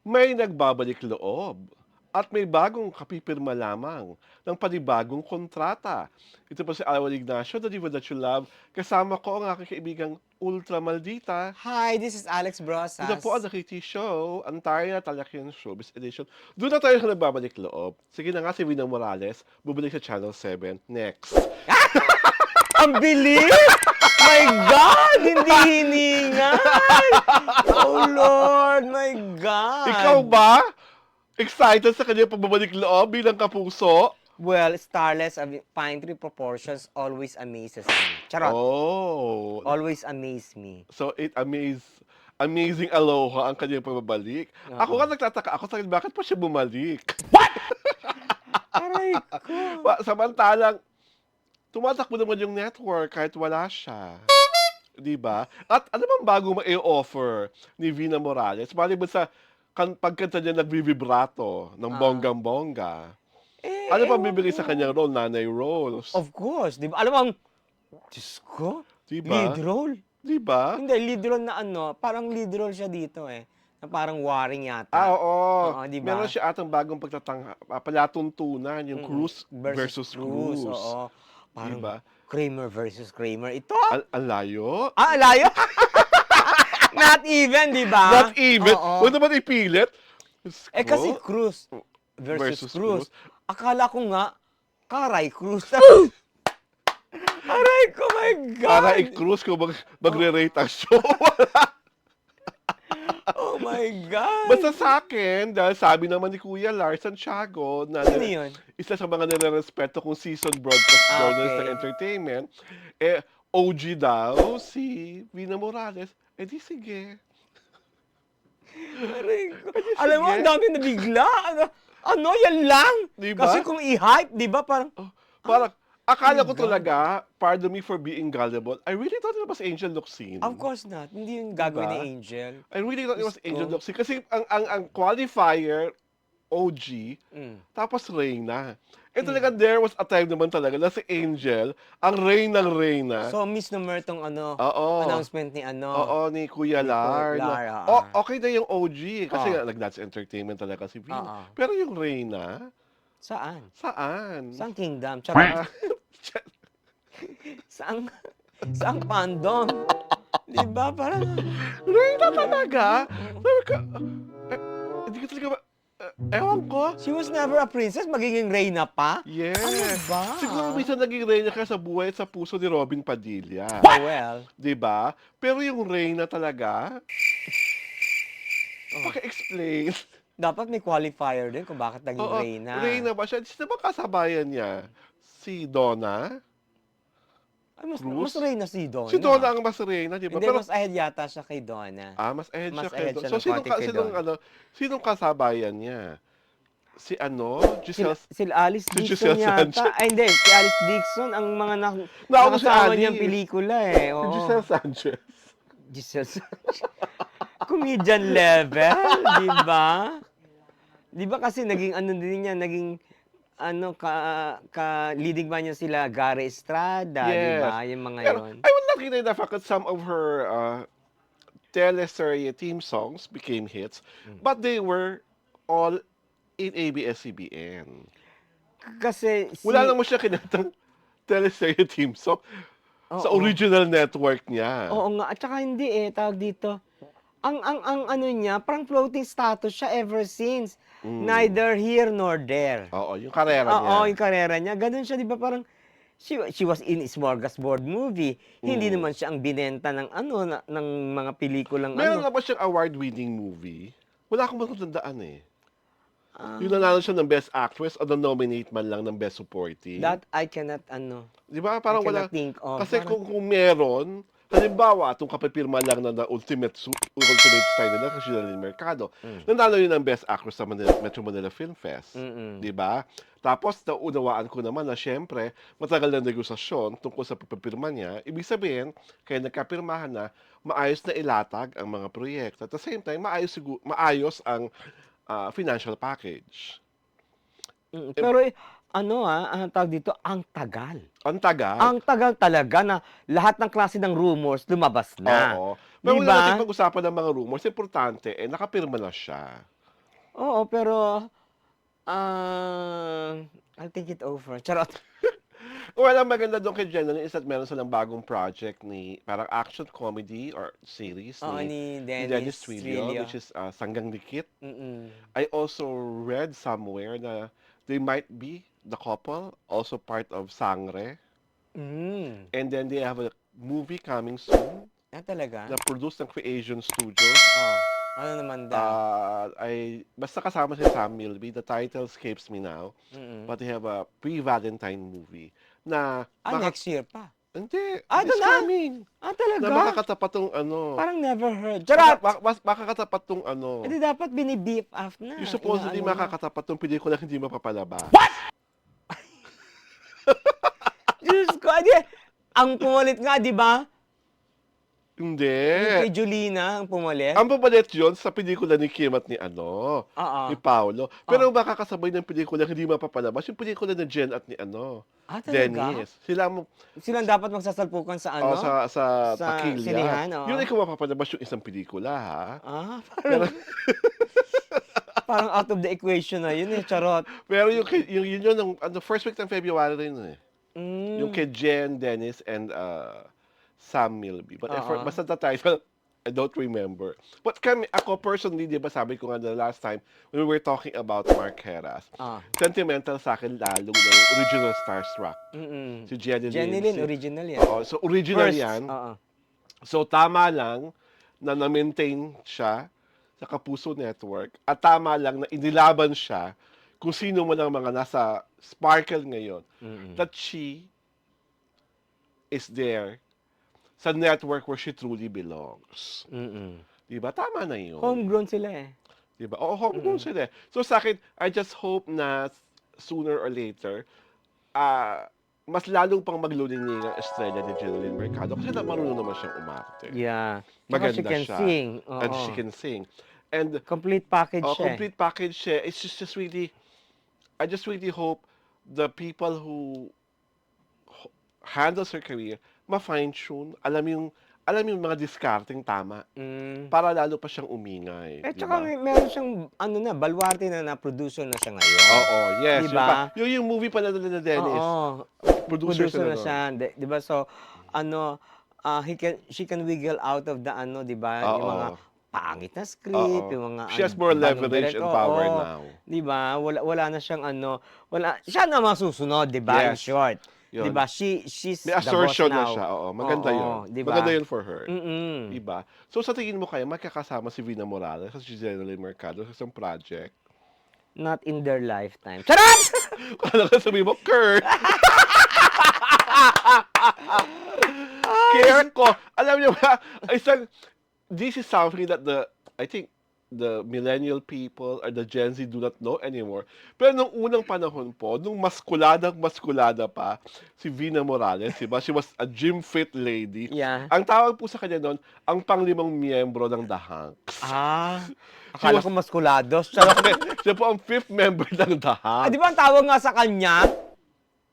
May nagbabalik loob at may bagong kapipirma lamang ng panibagong kontrata. Ito po si Alwal Ignacio, the diva that you love. Kasama ko ang aking kaibigang Ultra Maldita. Hi, this is Alex Ito po ang Brosas. Nakiti Show, ang tayo na Talakyan Showbiz Edition. Doon na tayo sa nagbabalik loob. Sige na nga si Vina Morales, bubalik sa Channel 7. Next. Ang bilis! My God! Hindi hiningal! Oh Lord, my God! Ikaw ba? Excited sa kanyang pagbabalik loob bilang kapuso? Well, starless of pine tree proportions always amazes me. Charot. Oh. Always amaze me. So amazing aloha ang kanyang pagbabalik. Ako nga nagtataka ako sa bakit pa siya bumalik. Aray ko. Samantalang tumatakbo naman yung network kahit wala siya. 'Di ba? At ano bang bago ma-offer ni Vina Morales? Maliban sa pagkanta niya nagbi-vibrato ng bonggang-bongga. Ano pang Ewan bibigay sa ko. kanyang role? Nanay roles. Of course, di ba? Alam mo, Diyos ko, 'Di lead ba? role. 'Di ba? Hindi, lead role na ano, parang lead role siya dito eh. Na parang warring yata. Oo. Oo, 'di ba? Meron siya atang bagong palatuntunan, yung Mm, Cruz versus Cruz. oo. Parang Diba? Kramer versus Kramer. Ito? Ang layo. Layo? Not even, di ba? Not even. Oo. Huwag naman ipilit. Diyos Eh ko. kasi Cruz Versus versus Cruz. Cruz. Akala ko nga, Karay Cruz. Aray ko, my God! Para i-cruise ko magre-rate ang show. Oh my God! Basta sa akin, dahil sabi naman ni Kuya Lars Santiago na Sino yun? isa sa mga nire-respeto kong seasoned broadcast journalist Okay. ng entertainment, OG daw si Vina Morales. Di sige. Aray ko. Sige. Alam mo, ang dami na bigla. Ano, yan lang. Di ba? Kasi kung i-hype, di ba, parang, Parang, akala ko God. talaga, pardon me for being gullible, I really thought it was Angel Locsin. of course not. Hindi yung gagawin Diba? ni Angel. I really thought it was Diyos Angel ko. Locsin. Kasi ang qualifier, OG, Mm. tapos Reyna. Talaga there was a time naman talaga na si Angel, ang Reyna. So, miss number tong ano, Oo. announcement ni ano. Oo, ni Kuya Lar. Lar, Okay na yung OG. Kasi Oo. nga, nag-Dance Entertainment talaga si Vina. Oo. Pero yung Reyna, Saan? saan? Saang kingdom? Charot. Ah, Saang fandom? Di ba? Parang, Reyna talaga? Sabi ko, hindi ko talaga, ewan ko. she was never a princess, magiging reyna pa? Yes. Ano ba? Siguro minsan naging Reyna ka sa buhay at sa puso ni Robin Padilla. Oh, well. 'Di ba? Pero yung Reyna talaga, Oh. paki-explain. Dapat may qualifier din kung bakit naging Oo, reyna. Reyna ba siya? Sino ba kasabayan niya? Si Donna? Ay, mas Cruz? reyna si Donna. Si Donna ang mas Reyna, 'di ba? Hindi, Pero mas ahead yata siya kay Donna. mas ahead mas siya kay ahead Donna. siya So ng konti kay Donna. sinong kasabayan niya? Si Giselle. Si Alice Si Dixon Giselle yata. Sanchez. Ay, hindi. Si Alice Dixon ang mga Nauna si nakasama Alice. niyang pelikula eh. Si Oo. Giselle Sanchez. Giselle Sanchez. Comedian level, di ba? Di ba kasi naging ano din niya, naging ano leading man niya sila Gary Estrada, di Yes. ba? Yung mga Pero yon. I would not deny the fact that some of her teleserye theme songs became hits, but they were all in ABS-CBN. Kasi Wala naman siya kinatang teleserye theme song sa Oo. original network niya. Oo nga, at saka hindi tawag dito. Ang ano niya, parang floating status siya ever since. Neither here nor there. Oo, yung karera niya. Oo, yung karera niya. Ganun siya, di ba? Parang, she was in Smorgasbord movie. Hindi naman siya ang binenta ng ng mga pelikulang Meron na ba siyang award-winning movie? Wala akong matandaan eh. Yung nanalo siya ng Best Actress o na-nominate man lang ng Best Supporting. That I cannot, Di ba? Parang I wala. cannot think of. Kasi Parang- kung meron, halimbawa, itong kapipirma lang na ultimate star nila kasi Jeline Mercado, nanalo yun ng Best Actress sa Metro Manila Film Fest. Di ba? Tapos, naunawaan ko naman na syempre, matagal na negosasyon tungkol sa pagpapirma niya. Ibig sabihin, kaya nagkapirmahan na, maayos na ilatag ang mga proyekto. At the same time, maayos ang financial package. Pero ang tawag dito, ang tagal. Ang tagal. Ang tagal talaga na lahat ng klase ng rumors lumabas na. Oo. Pero Di wala ba? natin pag-usapan ng mga rumors. Importante, nakapirma na siya. Oo, pero, I'll think it over. Charot. Well, ang maganda doon kay Jenna is that meron silang bagong project ni parang action comedy or series Oo, ni ni Dennis Dennis Trillo, Trillo. which is Sanggang Dikit. Mm. I also read somewhere na they might be the couple, also part of Sangre. Hmm. And then they have a movie coming soon Talaga? na produced ng Creation Studios. Oh, ano naman daw? Basta kasama si Sam Milby. The title escapes me now. Mm. But they have a pre-Valentine movie na Next year pa. hindi, Ito this na? coming. Na Talaga? makakatapat tong ano. Parang never heard. Charot! Makakatapat tong ano. Dapat bini-beef up na. Yung supposedly Inaano na. makakatapat tong pelikula hindi mapapalabas. Diyos ko, ang pumalit nga, di ba? Hindi. Yung kay Julina, ang pumalit. Ang papalit yun sa pelikula ni Kim at ni ni Paolo. Pero makakasabay ng pelikula hindi mapapalabas yung pelikula ni Jen at ni Talaga? Dennis. Silang dapat magsasalpukan sa ano? Sa Sa Takilya. sinihan, oo. Yun ay kung mapapalabas yung isang pelikula, ha? Parang out of the equation na yun charot. Pero yun, first week ng February rin eh. Mm. Yung kay Jen, Dennis, and Sam Milby. But basta the title, I don't remember. But ako personally, di ba sabi ko nga the last time when we were talking about Mark Heras, sentimental sa akin lalo ng original Starstruck. Si Jenny Lynn, original yan. Oo, so original First, yan. So tama lang na na-maintain siya sa Kapuso Network at tama lang na inilaban siya kung sino man ang mga nasa Sparkle ngayon. That she is there sa network where she truly belongs. Diba? Tama na yun. Homegrown sila eh. Diba? Oo, homegrown sila eh. So sa akin, I just hope na sooner or later, mas lalong pang magluning ang estrella ni Jeneline Mercado kasi marunong naman siyang umarte. Yeah. Maganda she can siya. sing. And she can sing. And complete package siya. Complete package siya. It's just really, I just really hope the people who handles her career, ma-fine-tune, alam yung mga discarding tama. Para lalo pa siyang umingay. Tsaka meron siyang, baluarte na producer na siya ngayon. Oo, yes. Diba? Yung movie pala na Dennis. Producer na siya. Diba? So, she can wiggle out of the diba? Yung mga pangit na script, yung mga she has more leverage and power now. Diba? Wala na siyang siya na masusunod, diba? Yes. In short. Yun. Diba? She's may the boss assertion now. na siya. Oo, maganda yun. Diba? Maganda yun for her. Diba? So sa tingin mo kaya magkakasama si Vina Morales at si Jeneline Mercado sa isang project? Not in their lifetime. Charot! Kala ka sabihin mo, Kurt! Kaya ko, alam niyo ba, this is something that I think, the millennial people or the Gen Z do not know anymore. Pero nung unang panahon po, nung maskulada pa, si Vina Morales, diba? She was a gym fit lady. Yeah. Ang tawag po sa kanya noon, ang panglimang miyembro ng The Hunks. Akala ko maskulados. Siya po ang 5th member ng The Hunks. Di ba ang tawag nga sa kanya?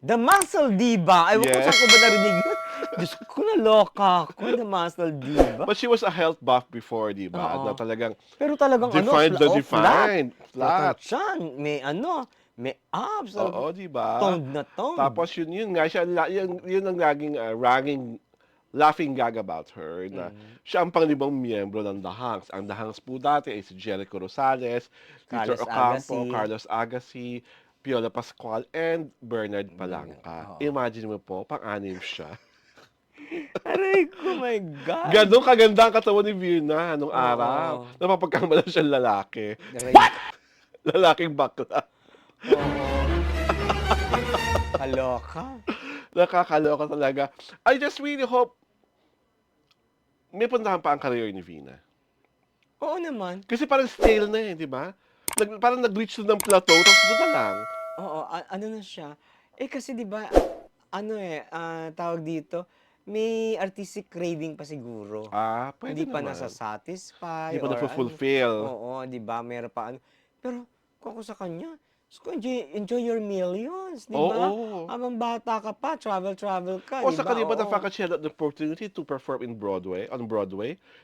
The Muscle Diva. Ay, Yes. Kung saan ko ba narinig yun? Diyos ko, naloka ako. The Muscle Diva. But she was a health buff before, di ba? Na talagang Pero talagang defined the defined. Flat. Chan, may may abs. Oo, di ba? Toned na toned. Tapos yun nga, yun ang laging laughing gag about her na siya ang panglimang miyembro ng The Hunks. Ang The Hunks po dati ay si Jericho Rosales, Victor Ocampo, Carlos Agassi, Piola Pascual, and Bernard Palangka. Imagine mo po, pang-anim siya. Aray ko, my God. Ganun kaganda ang katawan ni Vina nung araw. Napapagkamalan siyang lalaki. What? Lalaking bakla. Kaloka. Nakakaloka talaga. I just really hope may puntahan pa ang career ni Vina. Oo naman. Kasi parang stale na di ba? Parang nag-reach na ng plateau, tapos doon na lang. Oo, ano na siya. Kasi di ba, tawag dito, may artistic craving pa siguro. Pwede Hindi pa naman. nasa-satisfy. Hindi pa na-fulfill. Oo, di ba, meron pa Pero, kung ako sa kanya, So, enjoy your millions, di ba? Oo. Habang bata ka pa, travel ka, O di sa ba? kaliban the Oo. fact that she had the opportunity to perform on Broadway,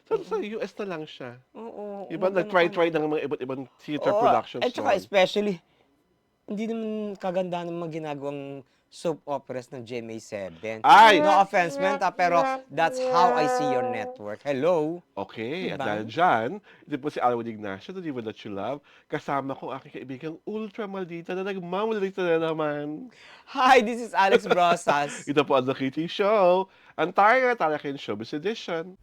sa US na lang siya. Oo, Diba, mag-ano ka nag-try na. ng mga iba't ibang theater Oo, productions at saka noon. especially, hindi naman kaganda ng mga ginagawang soap operas ng GMA7. Ay! No offense, Menta, pero that's how I see your network. Hello? Okay, at Diba? dahil dyan, ito po si Alwin Ignacio, The Diva That You Love. Kasama ko aking kaibigang ultra maldita na nagmamaldita na naman. Hi, this is Alex Brosas. Ito po ang The Kitty Show, ang Tara Tarakin Showbiz Edition.